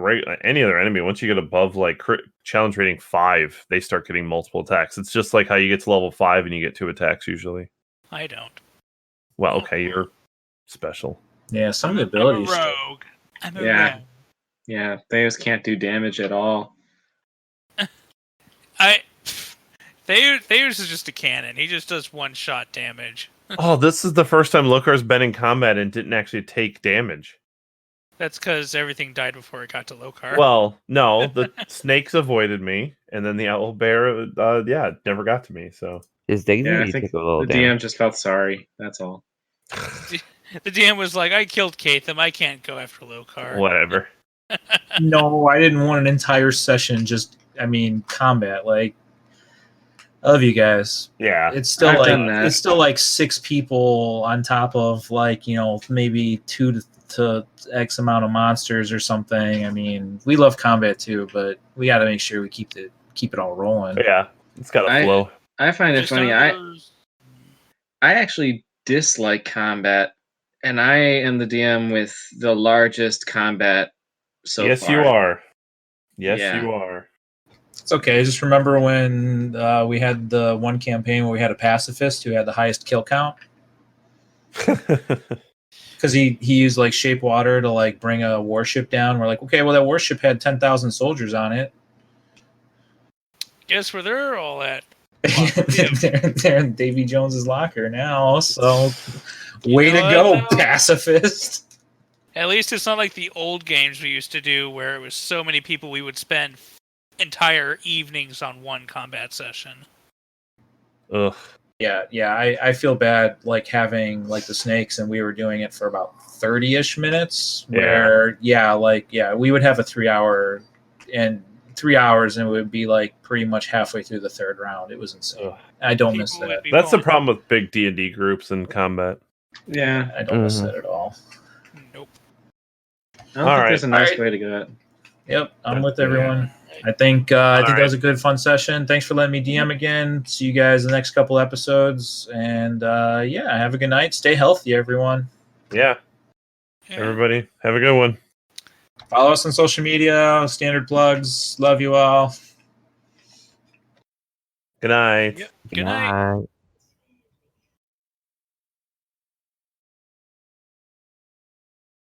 any other enemy, once you get above like challenge rating 5, they start getting multiple attacks. It's just like how you get to level 5 and you get 2 attacks usually. I don't. Well, okay, you're special. Yeah, some of the I'm a abilities. rogue. I'm a Yeah. rogue. Yeah, Theos can't do damage at all. Theus is just a cannon. He just does 1-shot damage. Oh, this is the first time Lokar's been in combat and didn't actually take damage. That's because everything died before it got to Lokar. Well, no, the snakes avoided me, and then the owl bear, never got to me. So His dignity Yeah, I think took a little the damage. DM just felt sorry. That's all. The DM was like, I killed Katham. I can't go after Lokar. whatever. No, I didn't want an entire session. Combat. Like, I love you guys. Yeah, It's still I've done that. it's still like 6 people on top of like maybe 2 to X amount of monsters or something. I mean, we love combat too, but we got to make sure we keep it all rolling. yeah, it's got a flow. I find it Just funny. numbers. I actually dislike combat, and I am the DM with the largest combat so Yes, far. you are. Yes, Yeah. you are. It's okay. Just remember when we had the one campaign where we had a pacifist who had the highest kill count because he used like shape water to like bring a warship down. We're like, okay, well that warship had 10,000 soldiers on it. Guess where they're all at? they're in Davy Jones's locker now. So, way You to know go, what, though? pacifist. At least it's not like the old games we used to do where it was so many people we would spend entire evenings on one combat session. Ugh. Yeah. I feel bad like having like the snakes, and we were doing it for about 30-ish minutes. Where we would have a 3 hour and 3 hours, and it would be like pretty much halfway through the third round. It was insane. Ugh. I don't miss People that. would be That's the falling- problem with big D&D groups and combat. Yeah. I don't miss Mhm. that at all. Nope. I don't All think right. there's a nice All right. way to go. Yep, I'm That's with good. everyone. I think that right. was a good fun session. Thanks for letting me DM again. See you guys in the next couple episodes, and have a good night. Stay healthy, everyone. Yeah, Yeah. everybody, have a good one. Follow us on social media. Standard plugs. Love you all. Good night. Yep. Good night. Night.